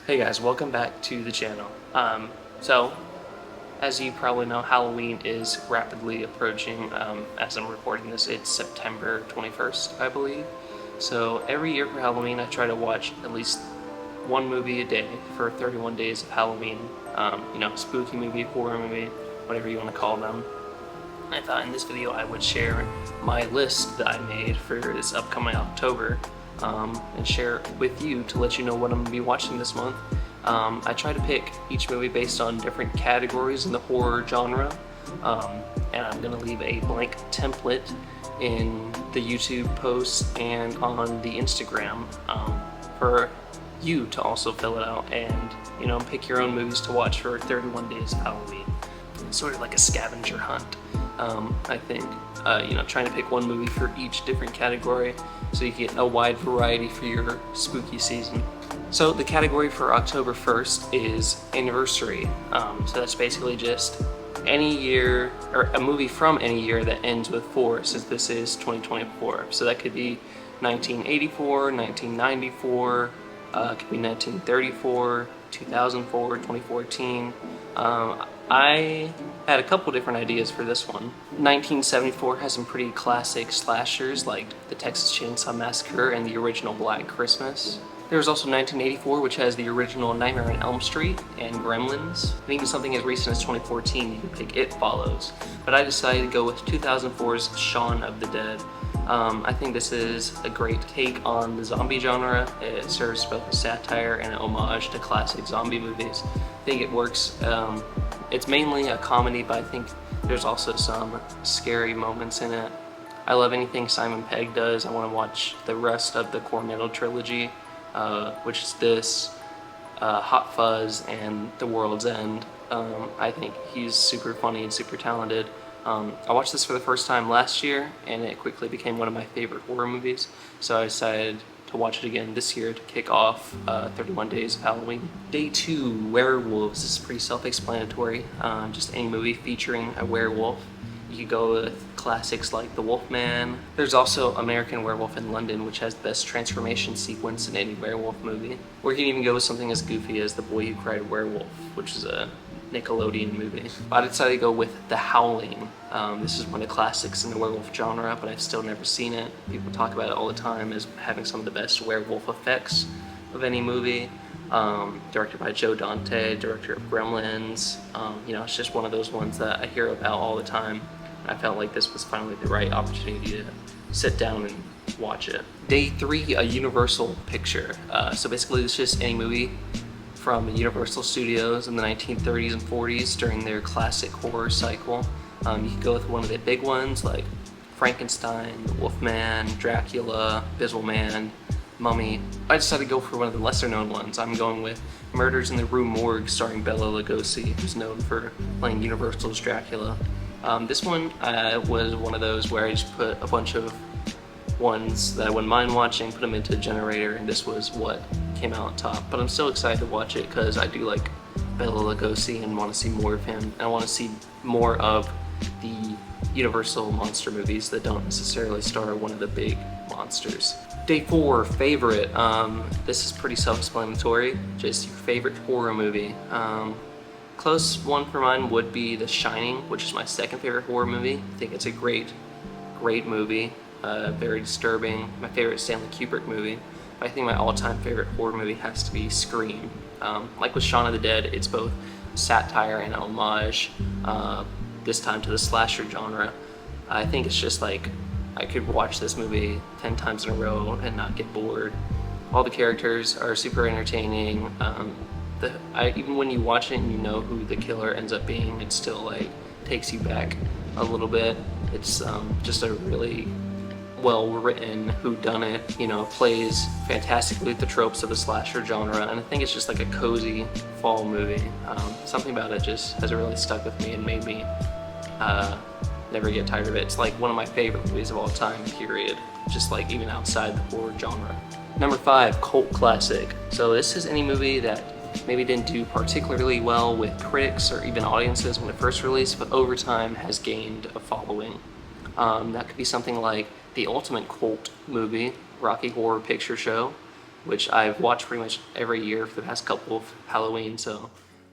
Hey guys, welcome back to the channel. So, as you probably know, Halloween is rapidly approaching. As I'm recording this, it's September 21st, I believe. So every year for Halloween, I try to watch at least one movie a day for 31 days of Halloween. Spooky movie, horror movie, whatever you want to call them. I thought in this video I would share my list that I made for this upcoming October and share it with you to let you know what I'm going to be watching this month. I try to pick each movie based on different categories in the horror genre, and I'm going to leave a blank template in the YouTube post and on the Instagram for you to also fill it out and pick your own movies to watch for 31 days of Halloween. It's sort of like a scavenger hunt. I think, trying to pick one movie for each different category so you get a wide variety for your spooky season. So the category for October 1st is anniversary. So that's basically just any year, or a movie from any year that ends with 4, since this is 2024. So that could be 1984, 1994, it could be 1934, 2004, 2014. I had a couple different ideas for this one. 1974 has some pretty classic slashers like the Texas Chainsaw Massacre and the original Black Christmas. There's also 1984, which has the original Nightmare on Elm Street and Gremlins. And even something as recent as 2014, you can pick It Follows. But I decided to go with 2004's Shaun of the Dead. I think this is a great take on the zombie genre. It serves both a satire and an homage to classic zombie movies. I think it works. It's mainly a comedy, but I think there's also some scary moments in it. I love anything Simon Pegg does. I want to watch the rest of the Cornetto trilogy, which is this, Hot Fuzz, and The World's End. I think he's super funny and super talented. I watched this for the first time last year, and it quickly became one of my favorite horror movies, so I decided to watch it again this year to kick off 31 Days of Halloween. Day 2, Werewolves. This is pretty self-explanatory. Just any movie featuring a werewolf. You could go with classics like The Wolfman. There's also American Werewolf in London, which has the best transformation sequence in any werewolf movie. Or you can even go with something as goofy as The Boy Who Cried Werewolf, which is a Nickelodeon movie. But I decided to go with The Howling. This is one of the classics in the werewolf genre, but I've still never seen it. People talk about it all the time as having some of the best werewolf effects of any movie. Directed by Joe Dante, director of Gremlins. It's just one of those ones that I hear about all the time. I felt like this was finally the right opportunity to sit down and watch it. Day 3, a Universal picture. So basically it's just any movie from Universal Studios in the 1930s and 40s during their classic horror cycle. You could go with one of the big ones like Frankenstein, the Wolfman, Dracula, Invisible Man, Mummy. I decided to go for one of the lesser known ones. I'm going with Murders in the Rue Morgue starring Bela Lugosi, who's known for playing Universal's Dracula. This one was one of those where I just put a bunch of ones that I wouldn't mind watching, put them into a generator, and this was what came out on top. But I'm still excited to watch it because I do like Bela Lugosi and want to see more of him. And I want to see more of the Universal monster movies that don't necessarily star one of the big monsters. Day 4, favorite. This is pretty self-explanatory. Just your favorite horror movie. Close one for mine would be The Shining, which is my second favorite horror movie. I think it's a great movie. Very disturbing. My favorite Stanley Kubrick movie. But I think my all-time favorite horror movie has to be Scream. Like with Shaun of the Dead, it's both satire and homage, this time to the slasher genre. I think it's just like, I could watch this movie 10 times in a row and not get bored. All the characters are super entertaining. Even when you watch it and you know who the killer ends up being, it still like takes you back a little bit. It's just a really well-written whodunit, plays fantastically with the tropes of the slasher genre, and I think it's just like a cozy fall movie. Something about it just has really stuck with me and made me never get tired of it. It's like one of my favorite movies of all time, period. Just like even outside the horror genre. Number 5, cult classic. So this is any movie that maybe didn't do particularly well with critics or even audiences when it first released, but over time has gained a following. That could be something like the ultimate cult movie, Rocky Horror Picture Show. which I've watched pretty much every year for the past couple of Halloween, so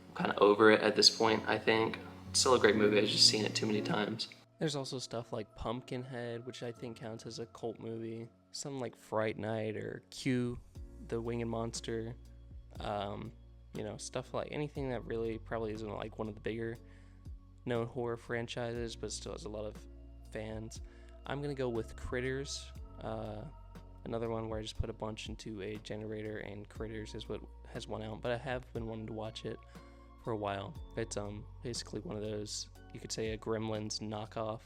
I'm kind of over it at this point, I think. It's still a great movie, I've just seen it too many times. There's also stuff like Pumpkinhead, which I think counts as a cult movie. Something like Fright Night or Q, the Winged Monster. Stuff like anything that really probably isn't like one of the bigger known horror franchises, but still has a lot of fans. I'm gonna go with Critters, another one where I just put a bunch into a generator, and Critters is what has won out. But I have been wanting to watch it for a while. It's basically one of those, you could say, a Gremlins knockoff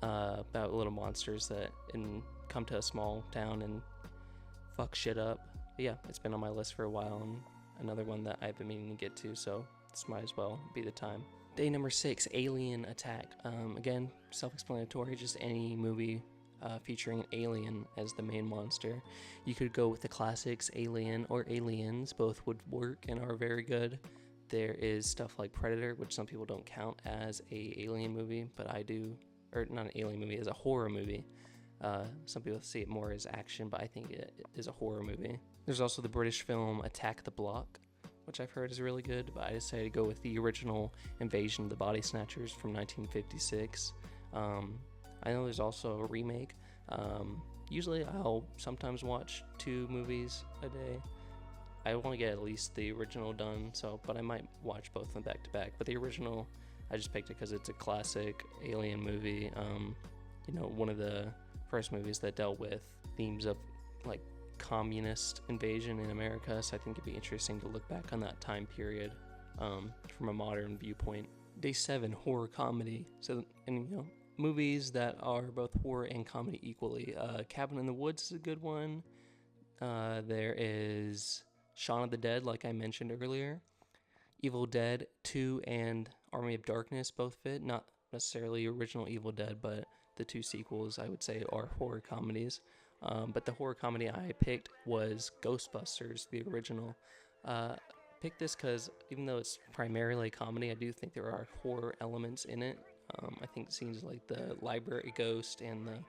about little monsters that come to a small town and fuck shit up. But yeah, it's been on my list for a while, and another one that I've been meaning to get to, so this might as well be the time. Day number 6, Alien Attack. Again, self-explanatory, just any movie featuring an alien as the main monster. You could go with the classics, Alien or Aliens. Both would work and are very good. There is stuff like Predator, which some people don't count as a alien movie, but I do. Or not an alien movie, as a horror movie. Some people see it more as action, but I think it is a horror movie. There's also the British film Attack the Block, which I've heard is really good, but I decided to go with the original Invasion of the Body Snatchers from 1956. I know there's also a remake. Usually I'll sometimes watch 2 movies a day. I want to get at least the original done, but I might watch both of them back to back. But the original, I just picked it because it's a classic alien movie. One of the first movies that dealt with themes of like communist invasion in America, so I think it'd be interesting to look back on that time period from a modern viewpoint. Day 7, horror comedy. Movies that are both horror and comedy equally. Cabin in the Woods is a good one. There is Shaun of the Dead, like I mentioned earlier. Evil Dead 2 and Army of Darkness both fit. Not necessarily original Evil Dead, but the 2 sequels, I would say, are horror comedies. But the horror comedy I picked was Ghostbusters, the original. Picked this because even though it's primarily a comedy, I do think there are horror elements in it. I think scenes like the library ghost and the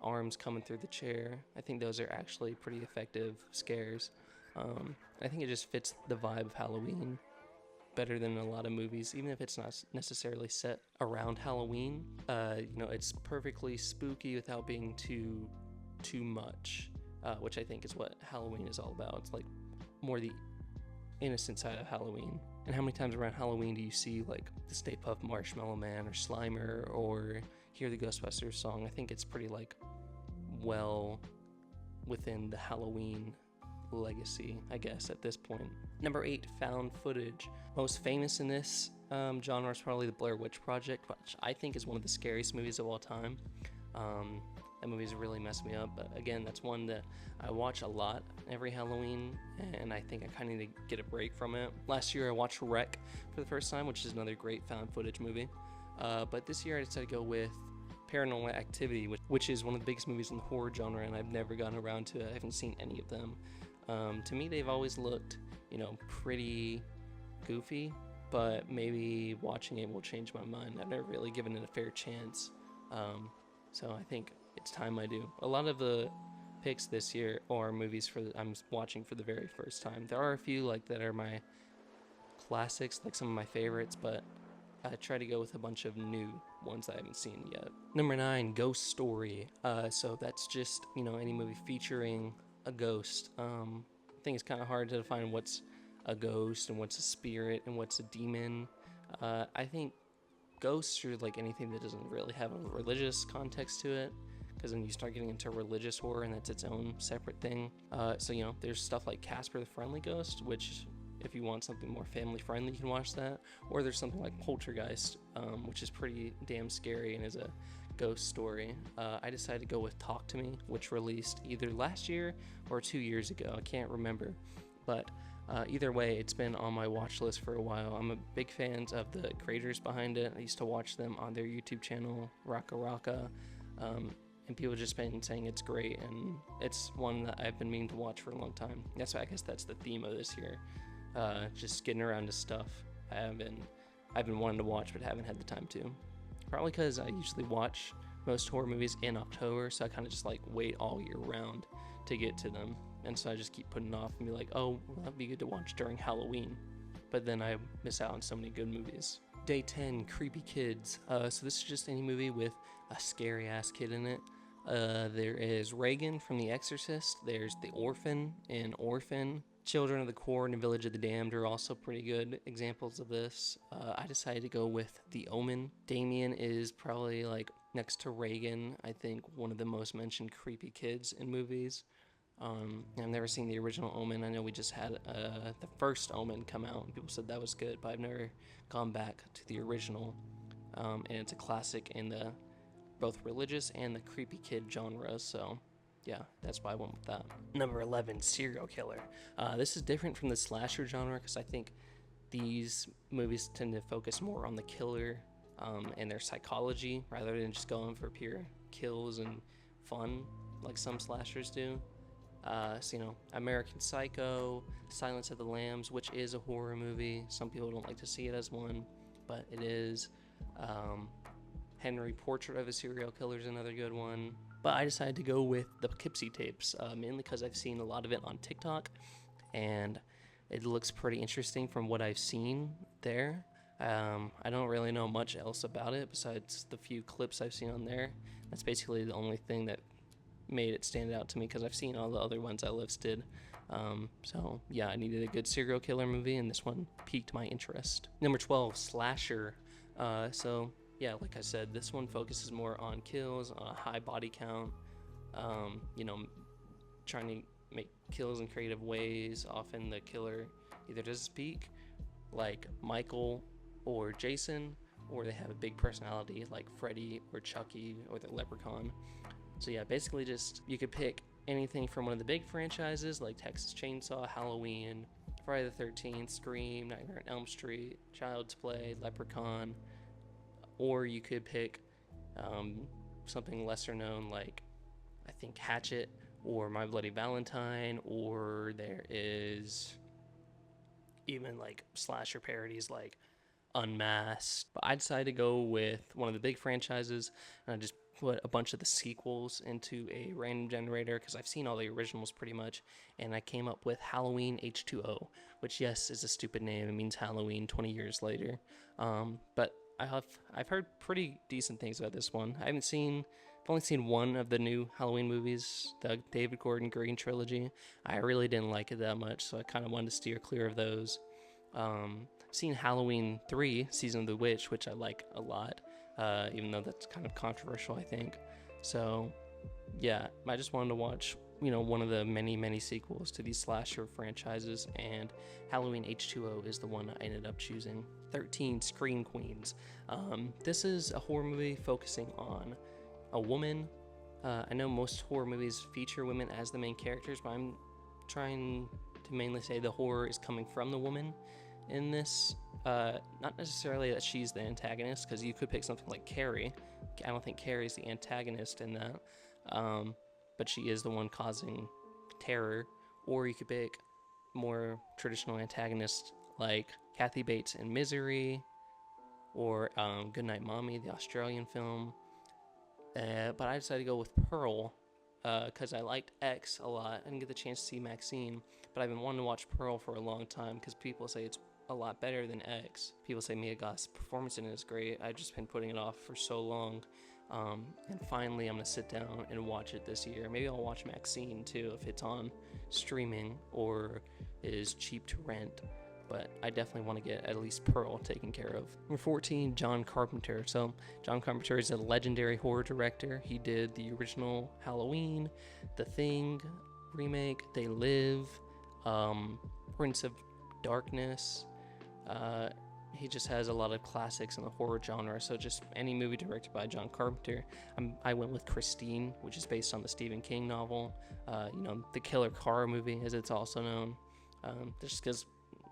arms coming through the chair, I think those are actually pretty effective scares. I think it just fits the vibe of Halloween better than a lot of movies, even if it's not necessarily set around Halloween. It's perfectly spooky without being too much, which I think is what Halloween is all about. It's like more the innocent side of Halloween. And how many times around Halloween do you see like the Stay Puft Marshmallow Man or Slimer or hear the Ghostbusters song? I think it's pretty like well within the Halloween legacy, I guess, at this point. Number 8, found footage. Most famous in this genre is probably the Blair Witch Project, which I think is one of the scariest movies of all time. That movie's really messed me up, but again, that's one that I watch a lot every Halloween, and I think I kind of need to get a break from it. Last year I watched Wreck for the first time, which is another great found footage movie. But this year I decided to go with Paranormal Activity, which is one of the biggest movies in the horror genre, and I've never gotten around to it. I haven't seen any of them. To me, they've always looked, pretty goofy, but maybe watching it will change my mind. I've never really given it a fair chance. So I think it's time I do. A lot of the picks this year are movies I'm watching for the very first time. There are a few that are my classics, like some of my favorites, but I try to go with a bunch of new ones I haven't seen yet. Number 9, Ghost Story. So that's just, any movie featuring a ghost. I think it's kind of hard to define what's a ghost and what's a spirit and what's a demon. I think ghosts are like anything that doesn't really have a religious context to it, because then you start getting into religious horror and that's its own separate thing. So there's stuff like Casper the Friendly Ghost, which if you want something more family friendly, you can watch that. Or there's something like Poltergeist, which is pretty damn scary and is a ghost story. I decided to go with Talk to Me, which released either last year or 2 years ago. I can't remember, but either way, it's been on my watch list for a while. I'm a big fan of the creators behind it. I used to watch them on their YouTube channel, Raka Raka, and people have just been saying it's great, and it's one that I've been meaning to watch for a long time. I guess that's the theme of this year, just getting around to stuff I've been wanting to watch but haven't had the time to. Probably because I usually watch most horror movies in October, so I kind of just wait all year round to get to them, and so I just keep putting it off and be like, oh, well, that'd be good to watch during Halloween. But then I miss out on so many good movies. Day 10, Creepy Kids. So this is just any movie with a scary ass kid in it. There is Reagan from The Exorcist. There's The Orphan in Orphan. Children of the Corn and Village of the Damned are also pretty good examples of this. I decided to go with The Omen. Damien is probably like next to Reagan, I think one of the most mentioned creepy kids in movies. I've never seen the original Omen. I know we just had the first Omen come out and people said that was good, but I've never gone back to the original. And it's a classic in the both religious and the creepy kid genre, so yeah, that's why I went with that. Number 11, Serial Killer. This is different from the slasher genre because I think these movies tend to focus more on the killer and their psychology rather than just going for pure kills and fun like some slashers do. So, American Psycho, Silence of the Lambs, which is a horror movie. Some people don't like to see it as one, but it is. Henry, Portrait of a Serial Killer is another good one. But I decided to go with the Poughkeepsie tapes, mainly because I've seen a lot of it on TikTok, and it looks pretty interesting from what I've seen there. I don't really know much else about it besides the few clips I've seen on there. That's basically the only thing that made it stand out to me because I've seen all the other ones I listed. So yeah, I needed a good serial killer movie, and this one piqued my interest. Number 12, Slasher. Yeah, like I said, this one focuses more on kills, on a high body count, trying to make kills in creative ways. Often the killer either doesn't speak, like Michael or Jason, or they have a big personality like Freddy or Chucky or the Leprechaun. So yeah, basically just, you could pick anything from one of the big franchises like Texas Chainsaw, Halloween, Friday the 13th, Scream, Nightmare on Elm Street, Child's Play, Leprechaun, or you could pick something lesser known like, I think, Hatchet or My Bloody Valentine, or there is even like slasher parodies like Unmasked. But I decided to go with one of the big franchises, and I just put a bunch of the sequels into a random generator because I've seen all the originals pretty much, and I came up with Halloween H2O, which, yes, is a stupid name. It means Halloween 20 years later. But I've heard pretty decent things about this one. I've only seen one of the new Halloween movies, the David Gordon Green trilogy. I really didn't like it that much, so I kind of wanted to steer clear of those. Seen Halloween 3, Season of the Witch, which I like a lot, even though that's kind of controversial, I think. So, yeah, I just wanted to watch, one of the many, many sequels to these slasher franchises, and Halloween H2O is the one I ended up choosing. 13, Scream Queens. This is a horror movie focusing on a woman. I know most horror movies feature women as the main characters, but I'm trying to mainly say the horror is coming from the woman in this. Not necessarily that she's the antagonist, because you could pick something like Carrie. I don't think Carrie's the antagonist in that, but she is the one causing terror. Or you could pick more traditional antagonists like Kathy Bates in Misery, or Goodnight Mommy, the Australian film. But I decided to go with Pearl, because I liked X a lot. I didn't get the chance to see Maxine, but I've been wanting to watch Pearl for a long time because people say it's a lot better than X. People say Mia Goth's performance in it is great. I've just been putting it off for so long, and finally I'm going to sit down and watch it this year. Maybe I'll watch Maxine too if it's on streaming or is cheap to rent, but I definitely want to get at least Pearl taken care of. Number 14, John Carpenter. So John Carpenter is a legendary horror director. He did the original Halloween, The Thing remake, They Live, Prince of Darkness. He just has a lot of classics in the horror genre, so just any movie directed by John Carpenter. I went with Christine, which is based on the Stephen King novel, the Killer Car movie, as it's also known. Just because,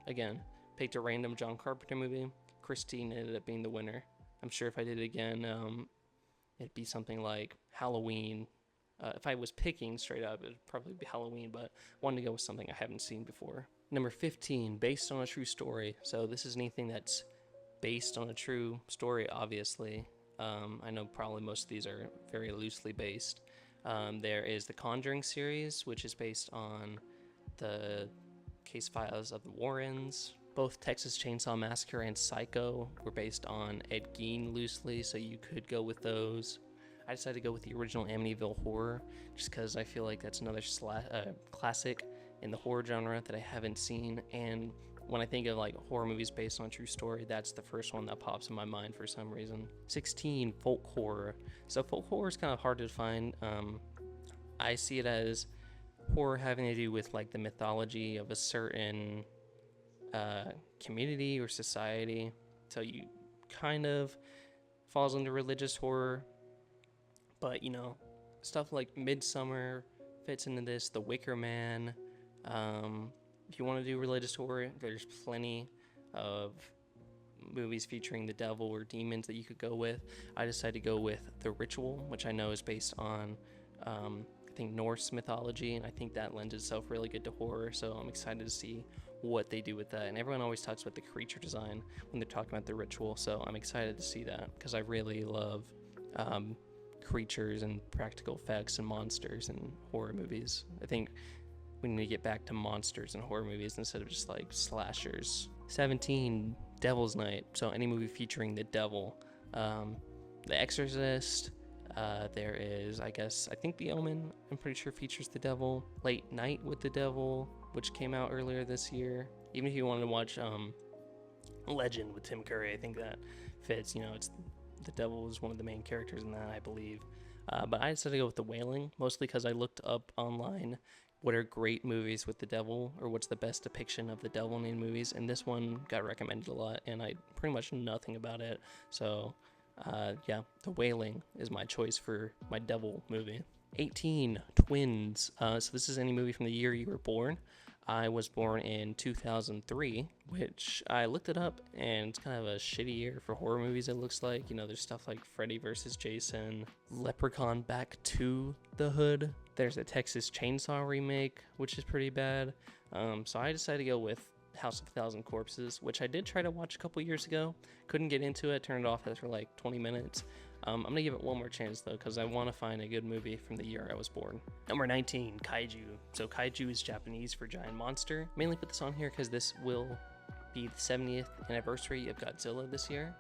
again, picked a random John Carpenter movie. Christine ended up being the winner. I'm sure if I did it again, it'd be something like Halloween. If I was picking straight up, it'd probably be Halloween, but wanted to go with something I haven't seen before. Number 15, based on a true story. So this is anything that's based on a true story, obviously. I know probably most of these are very loosely based. There is the Conjuring series, which is based on the case files of the Warrens. Both Texas Chainsaw Massacre and Psycho were based on Ed Gein loosely, so you could go with those. I decided to go with the original Amityville Horror, just because I feel like that's another classic in the horror genre that I haven't seen. And when I think of like horror movies based on a true story, that's the first one that pops in my mind for some reason. 16, folk horror. So folk horror is kind of hard to define. I see it as horror having to do with like the mythology of a certain community or society. So you kind of falls under religious horror, but you know, stuff like Midsummer fits into this. The Wicker Man. If you want to do religious horror, there's plenty of movies featuring the devil or demons that you could go with. I decided to go with The Ritual, which I know is based on I think Norse mythology, and I think that lends itself really good to horror, so I'm excited to see what they do with that. And everyone always talks about the creature design when they're talking about The Ritual, so I'm excited to see that because I really love creatures and practical effects and monsters in horror movies. I think we need to get back to monsters in horror movies instead of just like slashers. 17, Devil's Night, so any movie featuring the devil. The Exorcist. There is, I think The Omen, I'm pretty sure features the devil. Late Night with the Devil, which came out earlier this year. Even if you wanted to watch Legend with Tim Curry, I think that fits. You know, it's the devil is one of the main characters in that, I believe. But I decided to go with The Wailing, mostly because I looked up online what are great movies with the devil, or what's the best depiction of the devil in movies, and this one got recommended a lot, and I pretty much knew nothing about it. So yeah, The Wailing is my choice for my devil movie. 18, Twins. So this is any movie from the year you were born. I was born in 2003, which I looked it up, and it's kind of a shitty year for horror movies, it looks like. You know, there's stuff like Freddy vs. Jason, Leprechaun Back to the Hood. There's a Texas Chainsaw remake, which is pretty bad. So I decided to go with House of a Thousand Corpses, which I did try to watch a couple years ago. Couldn't get into it, turned it off after like 20 minutes. I'm going to give it one more chance though, because I want to find a good movie from the year I was born. Number 19, Kaiju. So Kaiju is Japanese for giant monster. Mainly put this on here because this will be the 70th anniversary of Godzilla this year.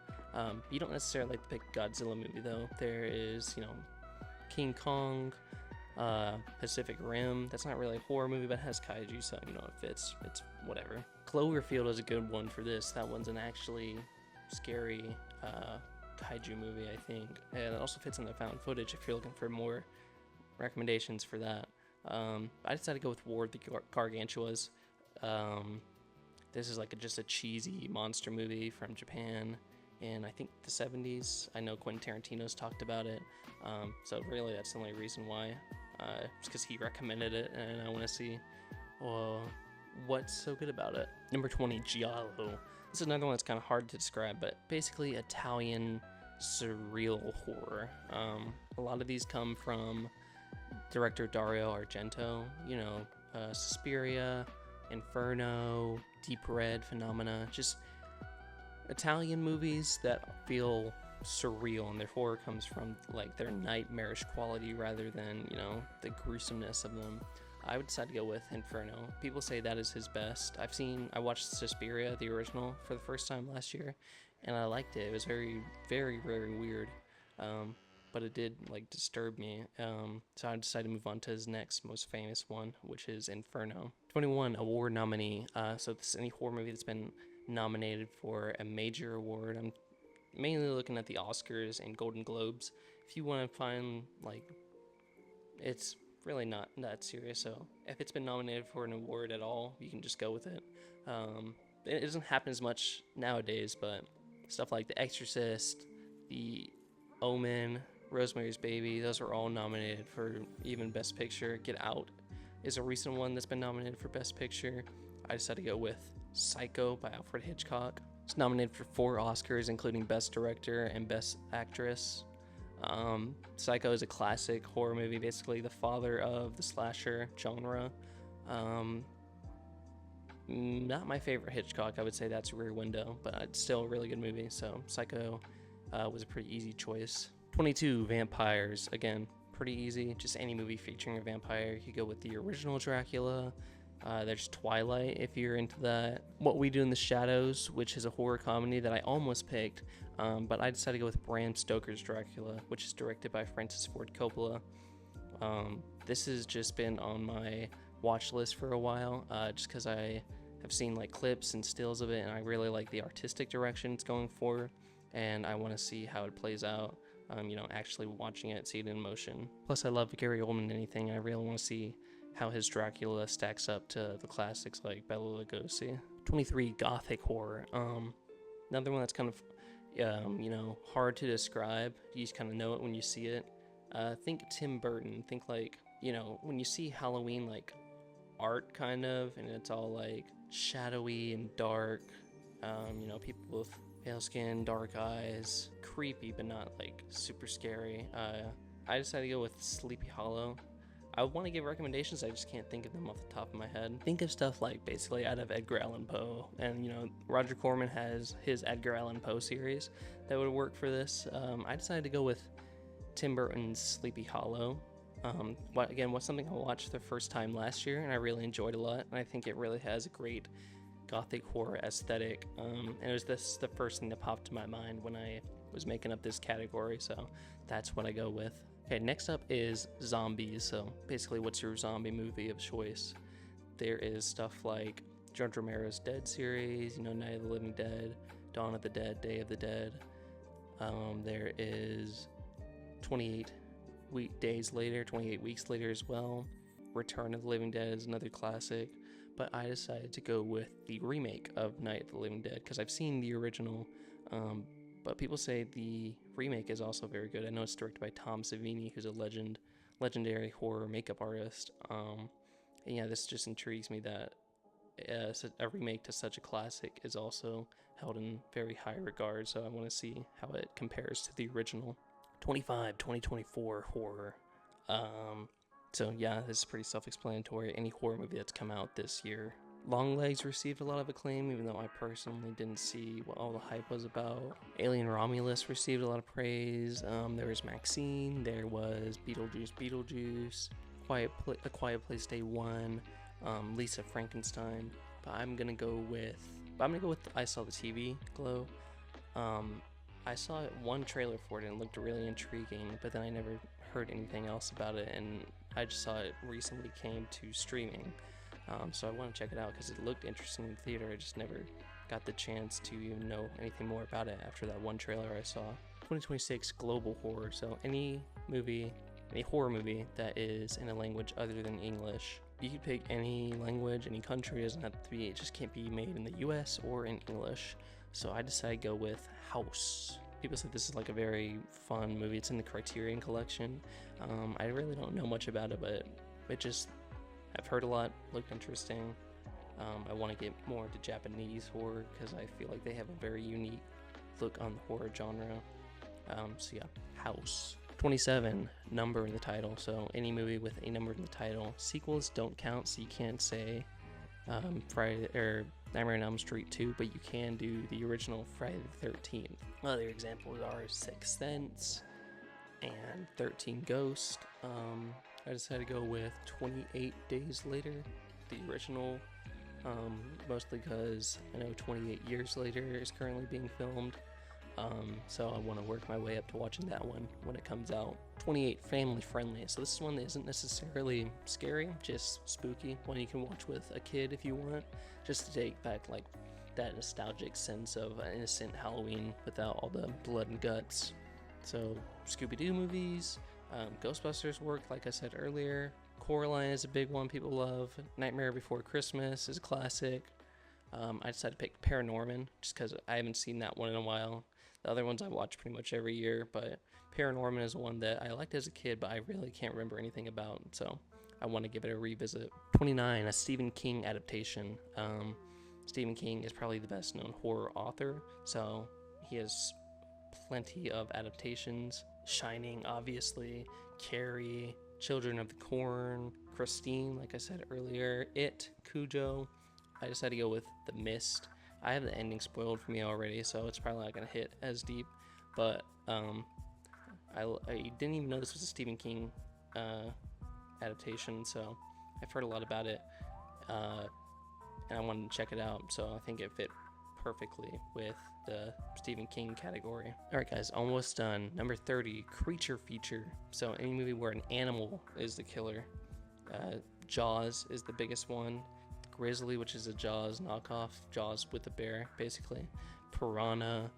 You don't necessarily like to pick a Godzilla movie though. There is, you know, King Kong, Pacific Rim. That's not really a horror movie, but it has kaiju, so you know it fits. It's whatever. Cloverfield is a good one for this. That one's an actually scary kaiju movie, I think, and it also fits in the found footage if you're looking for more recommendations for that. I decided to go with War of the Gargantuas. This is like just a cheesy monster movie from Japan in I think the 70s. I know Quentin Tarantino's talked about it, so really that's the only reason why. Just because he recommended it, and I want to see what's so good about it. Number 20, Giallo. This is another one that's kind of hard to describe, but basically Italian surreal horror. A lot of these come from director Dario Argento. You know, Suspiria, Inferno, Deep Red, Phenomena. Just Italian movies that feel surreal, and their horror comes from like their nightmarish quality rather than, you know, the gruesomeness of them. I would decide to go with Inferno. People say that is his best. I watched Suspiria, the original, for the first time last year, and I liked it. It was very, very, very weird, but it did like disturb me. So I decided to move on to his next most famous one, which is Inferno. 21, award nominee. So this is any horror movie that's been nominated for a major award. I'm mainly looking at the Oscars and Golden Globes. If you want to find, like, it's really not that serious, so if it's been nominated for an award at all, you can just go with it. It doesn't happen as much nowadays, but stuff like The Exorcist, The Omen, Rosemary's Baby, those are all nominated for even Best Picture. Get Out is a recent one that's been nominated for Best Picture. I decided to go with Psycho by Alfred Hitchcock. It's nominated for 4 Oscars, including Best Director and Best Actress. Psycho is a classic horror movie, basically the father of the slasher genre. Not my favorite Hitchcock. I would say that's Rear Window, but it's still a really good movie, so Psycho was a pretty easy choice. 22, Vampires. Again, pretty easy. Just any movie featuring a vampire. You go with the original Dracula. There's Twilight, if you're into that. What We Do in the Shadows, which is a horror comedy that I almost picked, but I decided to go with Bram Stoker's Dracula, which is directed by Francis Ford Coppola. This has just been on my watch list for a while, just because I have seen like clips and stills of it, and I really like the artistic direction it's going for, and I want to see how it plays out. Actually watching it, see it in motion. Plus, I love Gary Oldman and anything, and I really want to see how his Dracula stacks up to the classics like Bela Lugosi. 23, Gothic horror. Another one that's kind of, hard to describe. You just kind of know it when you see it. Think Tim Burton. Think like, when you see Halloween like art kind of, and it's all like shadowy and dark. People with pale skin, dark eyes, creepy but not like super scary. I decided to go with Sleepy Hollow. I want to give recommendations, I just can't think of them off the top of my head. Think of stuff like basically out of Edgar Allan Poe, and Roger Corman has his Edgar Allan Poe series that would work for this. I decided to go with Tim Burton's Sleepy Hollow. Was something I watched the first time last year, and I really enjoyed a lot, and I think it really has a great gothic horror aesthetic, and it was the first thing that popped to my mind when I was making up this category, so that's what I go with. Okay, next up is zombies. So basically, what's your zombie movie of choice? There is stuff like George Romero's Dead series, Night of the Living Dead, Dawn of the Dead, Day of the Dead. There is 28 weeks later as well. Return of the Living Dead is another classic, but I decided to go with the remake of Night of the Living Dead because I've seen the original, but people say the remake is also very good. I know it's directed by Tom Savini, who's a legendary horror makeup artist. This just intrigues me that a remake to such a classic is also held in very high regard, so I want to see how it compares to the original. 25, 2024 horror. This is pretty self-explanatory. Any horror movie that's come out this year. Longlegs received a lot of acclaim, even though I personally didn't see what all the hype was about. Alien Romulus received a lot of praise. There was Maxine. There was Beetlejuice. A Quiet Place Day 1. Lisa Frankenstein. But I'm gonna go with I Saw the TV Glow. I saw one trailer for it and it looked really intriguing, but then I never heard anything else about it, and I just saw it recently came to streaming. So I want to check it out because it looked interesting in the theater. I just never got the chance to even know anything more about it after that one trailer I saw. 2026 global horror. So any horror movie that is in a language other than English. You can pick any language, any country. It just can't be made in the US or in English. So I decided to go with House. People say this is like a very fun movie. It's in the Criterion Collection. I really don't know much about it, but I've heard a lot, looked interesting. I want to get more into Japanese horror because I feel like they have a very unique look on the horror genre. House. 27, number in the title. So any movie with a number in the title. Sequels don't count, so you can't say Friday or Nightmare on Elm Street 2, but you can do the original Friday the 13th. Other examples are Sixth Sense and 13 Ghosts. I decided to go with 28 Days Later, the original, mostly because I know 28 Years Later is currently being filmed. So I want to work my way up to watching that one when it comes out. 28, family friendly. So this is one that isn't necessarily scary, just spooky. One you can watch with a kid if you want, just to take back like that nostalgic sense of an innocent Halloween without all the blood and guts. So Scooby-Doo movies, Ghostbusters work, like I said earlier. Coraline is a big one people love. Nightmare Before Christmas is a classic. I decided to pick Paranorman just because I haven't seen that one in a while. The other ones I watch pretty much every year, but Paranorman is one that I liked as a kid, but I really can't remember anything about, so I want to give it a revisit. 29, a Stephen King adaptation. Stephen King is probably the best known horror author, so he has plenty of adaptations. Shining, obviously, Carrie, Children of the Corn, Christine, like I said earlier, It, Cujo. I decided to go with The Mist. I have the ending spoiled for me already, so it's probably not going to hit as deep, but I I didn't even know this was a Stephen King adaptation, so I've heard a lot about it, and I wanted to check it out, so I think it fit perfectly with the Stephen King category. Alright guys, almost done. Number 30, creature feature. So any movie where an animal is the killer. Jaws is the biggest one. Grizzly, which is a Jaws knockoff. Jaws with a bear, basically. Piranha.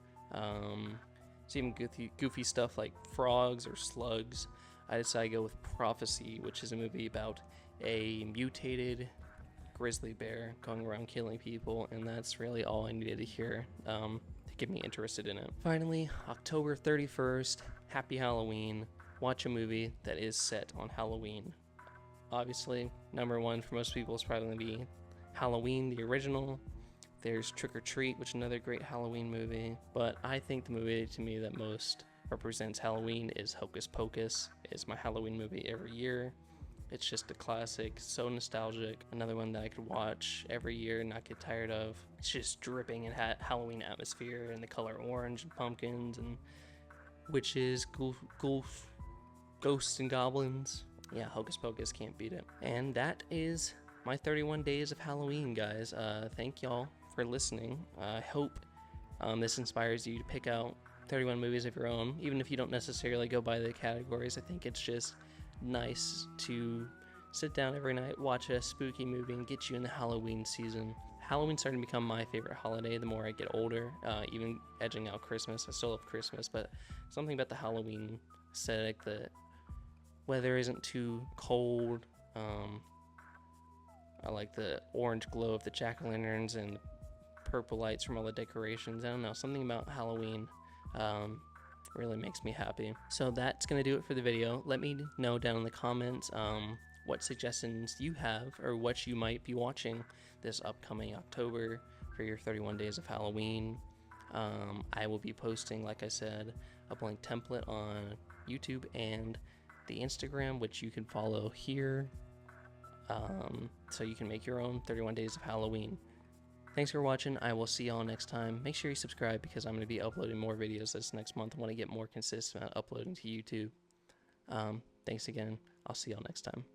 It's even goofy stuff like frogs or slugs. I decided to go with Prophecy, which is a movie about a mutated grizzly bear going around killing people, and that's really all I needed to hear to get me interested in it. Finally, October 31st, happy Halloween. Watch a movie that is set on Halloween. Obviously, number one for most people is probably going to be Halloween, the original. There's Trick or Treat, which is another great Halloween movie, but I think the movie to me that most represents Halloween is Hocus Pocus. It's my Halloween movie every year. It's just a classic, so nostalgic. Another one that I could watch every year and not get tired of. It's just dripping in Halloween atmosphere and the color orange and pumpkins and witches, ghosts and goblins. Yeah, Hocus Pocus, can't beat it. And that is my 31 days of Halloween, guys. Thank y'all for listening. I hope this inspires you to pick out 31 movies of your own, even if you don't necessarily go by the categories. I think it's just nice to sit down every night, watch a spooky movie, and get you in the Halloween season. Halloween's starting to become my favorite holiday the more I get older, even edging out Christmas. I still love Christmas, but something about the Halloween aesthetic, the weather isn't too cold. I like the orange glow of the jack-o'-lanterns and purple lights from all the decorations. I don't know, something about Halloween really makes me happy. So that's gonna do it for the video. Let me know down in the comments what suggestions you have or what you might be watching this upcoming October for your 31 days of Halloween. I will be posting, like I said, a blank template on YouTube and the Instagram, which you can follow here, so you can make your own 31 days of Halloween. Thanks for watching. I will see y'all next time. Make sure you subscribe because I'm going to be uploading more videos this next month. I want to get more consistent at uploading to YouTube. Thanks again. I'll see y'all next time.